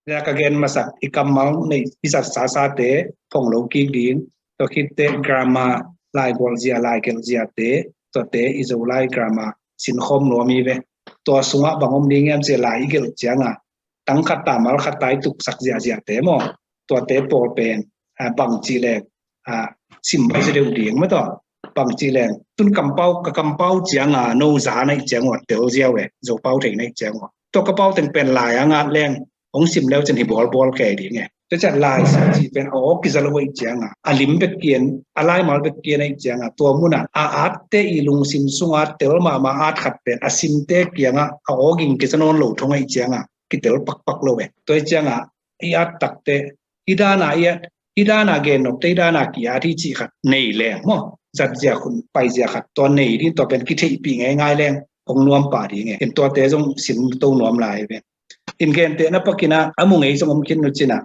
ya kagen masak ikamal nei isa sa te phong lo ki ding to khitte grammar lai bol zia lai kel zia te to te izo lai grammar sin khom no mi ve to sunga bangom ding em se lai gel chianga tang khat ta mal khat tai tuk sak zia zia te mo to te pol pen bang chi le sim bai se de ding ma to bang chi le tun kam pau chianga no za nai chiang wa tel zia we zo pau thei nai chiang wa to ka pau ten pen lai anga leng ong sim leo chen hi bol ke di ngeจะจัดลายสักทีเป็นอ๋อกิจละวัยเจียงอ่ะอลิมเป็ดเกียนอะไรมาเป็ดเกียนไอ้เจียงอ่ะตัวมุนอ่ะอาร์ตเตอีลุงซิมซุงอาร์ตเตลมาอาร์ตขัดเป็นอาซิมเตเกียงอ่ะอ๋อกินกิจนนหลุดทงไอ้เจียงอ่ะกิเตลปักโลเวตัวไอ้เจียงอ่ะไอ้อาร์ตตักเตอีด้านาอีด้านาเกนนกเตอีด้านากีอาที่จีขัดในแรงมั้งจัดเจียคุณไปเจียขัดตัวในที่ตัวเป็นกิจอีปีง่ายแรงองนวมป่าดีไงเห็นตัวเตจงสินตัวนวมลายเป็นอินเกนเตนะปกินะอามุงไอ้สมคิดนุจินะ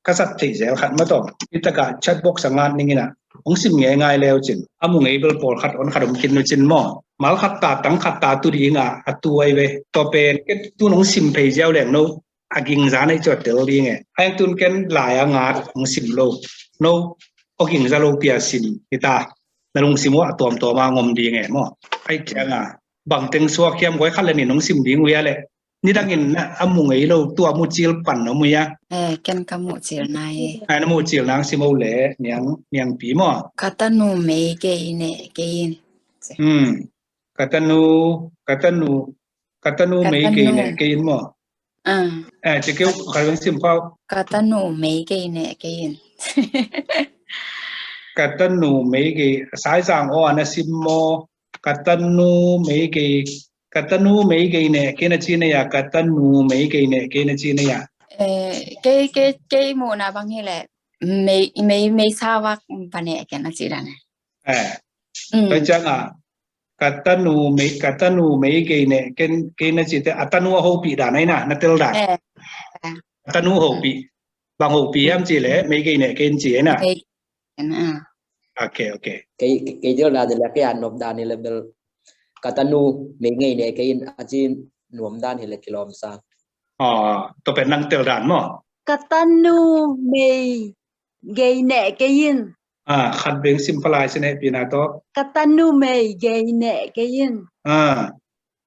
กษัตริย์ที่เสียขัดมาต่ออิตากาชัดบกสังงานนี่นะองสิมง่ายแล้วจินอามุงไอ้เบลปอลขัดอนขัดมคิดนุจินมอมาลขัดตาตั้งขัดตาตุดีงาตัวไอ้เวต่อเป็นก็ตัวน้องสิมเพย์เจ้าแหล่งโนอากิงซาในจอดเตลดีไงไอ้ตุนเกนหลายงาองสิมโลโนอากิงซาโลเปียสิมอิตาแล้วองสิมว่าตัวมางมดีไงมอไอ้เจ้างาบางเต็งสัวเข้มไว้ขัดเลยนี่น้องสิมดีงเวียเลยนี่ดังเห็นนะอามุงไอ้เราตัวมูจิลปั่นเอามือยะกันกมูจิลนายไอ้น้ำมูจิลนางสิมูเล่เนียงปีมั้งกัตนูเมเกยเนเกยินกัตนูเมเกยเนเกยินมั้งจะเกี่ยวกับเรื่องสิมเฝ้ากัตนูเมเกยเนเกยินกัตนูเมเกยสายสางอ้อนะสิมโมกัตนูเมเกยKatanu mei gay ne kena chine ya katanu mei gay ne kena chine ya ke mo na bang hele mei sawak pane kena chira ne to changa katanu mei gay ne kena chite atanu ho pi da nai na tel da atanu ho pi bang ho pi am chi le mei gay ne ken chi na okay cái điều là cái anh nộp đàn này là Katanu mấy ngày này cái anh nuông đan thì là kilom sa. Tôi phải năng tiêu đàn mà. Katanu mấy ngày này cái in. Khăn biến simple xin hãy biến to. Katanu mấy ngày này cái in.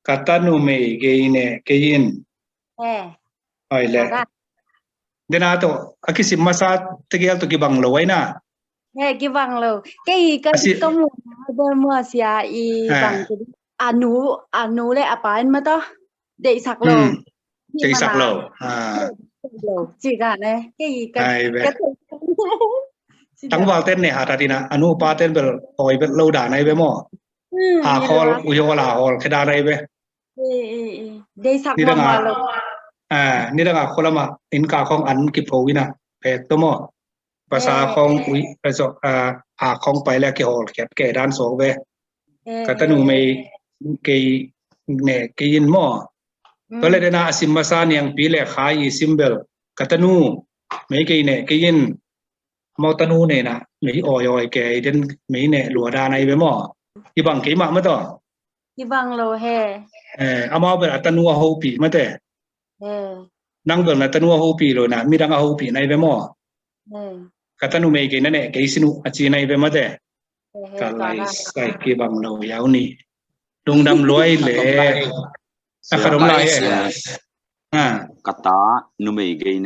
Katanu mấy ngày này cái in. Hỏi lẽ. Đến nào to, cái sim masa tiga tu cái bằng lâu na. Cái bằng lâu. Cái công việc mua xia i bằng anu le apain ma to để sạc lầu để sạc lầu chỉ cả này cái tăng vào tên này hạt thì na anu pa tên bel oi bel lâu đà này về mò call uyo là call cái đà này về để sạc lầuนี่ดังคนละมาอินกาของอันกิโพวินะเพจตัวมอภาษาของอุยภาษาของไปแล้วเกี่ยวกับแก่ด้านสองเวกัตนูไม่kay ne kayin mo tole de na asim masan yang pile khai symbol katanu mấy cây ne kayin mau tanu ne na mấy oi ke den mấy ne lùa đa này với mo i bằng cái mà to i bằng lo he amao be tanu ho pi ma te nang bel na tanu ho pi lo na mi dang ho pi này với mo katanu mấy cây ne cây sinu achi này với ma te ka lai sai ke bằng lo yau ni Đông đâm lối lệ, khá đúng lại kata numei gay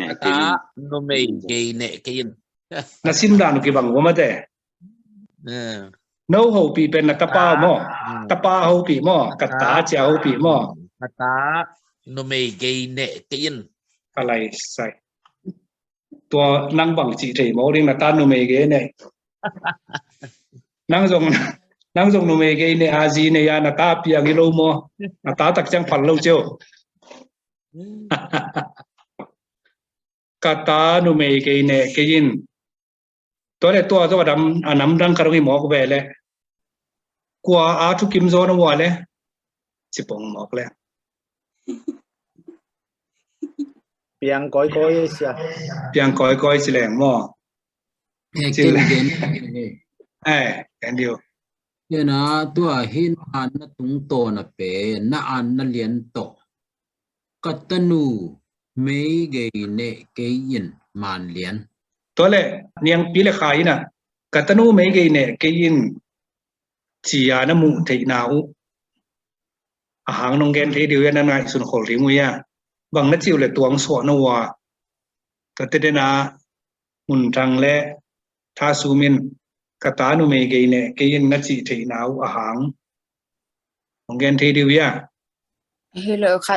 ne kayin na simdan ki bang wama te no ho pi pen na tapa ho pi mo kata cha ho pi mo kata numei gay ne kayin alai sai tua nang bang chỉ thể máu đi là ta numei gay ne nang dùng nuôi cái này aji này ya nata piang ilo mo nata tak chang phal lâu chiu kata nuôi cái này cái in tôi lại tôi nắm đang caro cái mỏ về lẽ qua atu kim zo nó mua lẽ chỉ bông mỏ lẽ piang coi xí lẽ mỏ cái điều Nên là tôi hin an na tung to na pe na an na lian to katanu mấy cái nệ cái yên màn liền ตัวเล่เนียงปีเลขายนะกัตนูไม่เกยเนเกยินจียานมุเทนาวอาหารนงเกนเทเดียวนั่นไงส่วนของริงวิยาบางนัดจิวเลยตัวงสวนนัวกัตเดนามุนจังเล่ท่าซูมินกัตานุไม่เกยเนเกยินนัดจิเทนาวอาหารนงเกนเทเดียวยา เฮโลค่ะ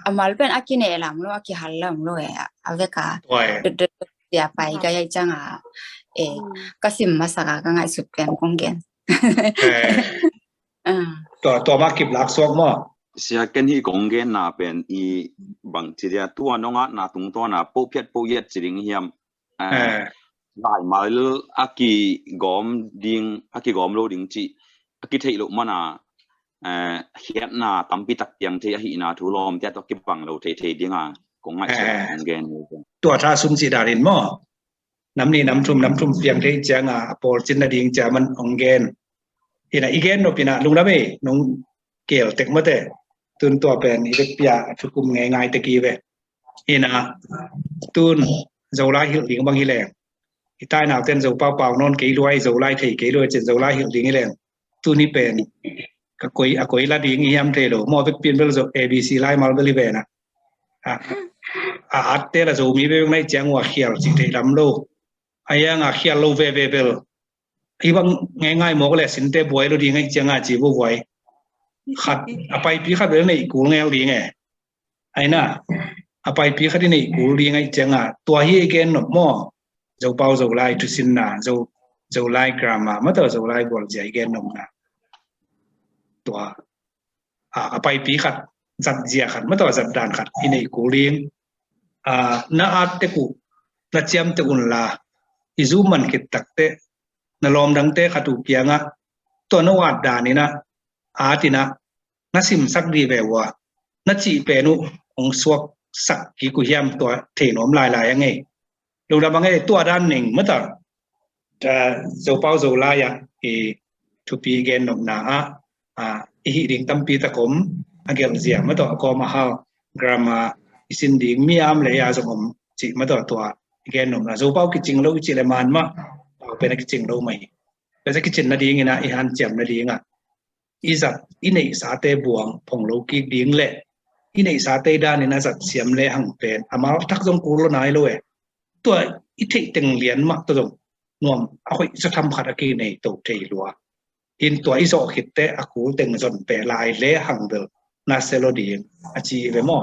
อามาลเป็นอากิเนลามโลอากิฮัลลามโลเอะอาเวกา ตัว เดเสียไปก็ยังจังอ่ะก็สิมมาสักก็ง่ายสุดแกนคงเกนตัวมาเก็บหลักสวกมั้ง เสียกันที่กงเกนนาเป็นอีบางทีเดียตัวน้องอ่ะนาตุงตัวน่ะปูเพียดปูเย็ดจริงเฮียมหลายมาลอากิกอมดิงอากิกอมโลดิงจีอากิเทลุมานาเฮียนาตั้มปีตักยังเทียหินาทุลอมแต่ตัวกิบังเราเทดิงอ่ะกงง่ายเสียกงเกนตัวท่าซุมสีดารินมั้งน้ำนี่น้ำทุ่มเพียงเทจังอ่ะพอจินนาดิงจะมันองเกนอีน่ะอีเกนโนปีน่ะลุงนะเว้น้องเกี่ยวเต็กมาแต่ตุนตัวเป็นอีเด็กปียทุกุมง่ายๆตะกี้เว้อีน่ะตุนเจ้าไล่หิวดิงบางทีแรงอีใต้หนาวเต้นเจ้าเป่าๆนอนกี่รวยเจ้าไล่เทกี่รวยเจ้าไล่หิวดิงแรงตุนนี่เป็นก็กุยละดิงเฮียมเทโลมอไปเปลี่ยนเป็นเจ้า ABC ไล่มาเป็นลิเวน่ะอัดเตละเจ้ามีไปในจังหวะเขียวสิเทลำโลไอ้ยังเขียวโลเวเบลอีบางง่ายๆหมอกเลยสินเตบวยเราดีง่ายจังอ่ะจีบวย ขัดไปปีขัดเรื่องในกูไงดีไงไอ้น่ะไปปีขัดในกูดีไงจังอ่ะตัวเฮียเกนหนบม้อเจ้าเป้าเจ้าไล่ทุสินน่ะเจ้าไล่กรามาไม่ต้องเจ้าไล่บอลใจเกนหนบนะตัวไปปีขัดจัดเจียขัดไม่ต้องจัดด่านขัดที่ในกูเลี้ยงน่าอาจเตกูน่าเจียมเตกุนลาอิซูมันคิดตักเตนลอมดังเตขัดถูกเกียงอ่ะตัวนวัดด่านนี่นะอาตินะนัสิมสักดีแบบว่านัจีเปนุองสวกสักกิกุยามตัวเทนอมลายยังไงดูดับไงตัวด้านหนึ่งเมื่อตอนจะเจ้าเป้าเจ้าลายทุปีเกนนมนาอีหิดิงตั้มปีตะกมอันเกี่ยวเสียเมื่อตอนก็มาฮาวกรามาอิสินดิงมีอามเลยอาสมจิเมื่อตอนตัวเกนนมนาเจ้าเป้ากิจริงเราจิเลมันมาเป็นกิจริงเราไม่แต่จะกิจริงนาดีไงนะอีฮันเจียมนาดีไงอีสัตอินไอสาเตบวงพงโลกิกดิ้งเล่อินไอสาเตด้านนี่นะสัตเสียมเล่หังเป็นอามาทักจงกูโลนายเลยตัวอิทิตึงเหรียญมักตัวนวมเอาอีจะทำขัดกีในตัวเทลัวอินตัวอิโซคิดเตะอากูตึงจนเปลายเล่หังเดลนาเซโลดีอาจีเวมอ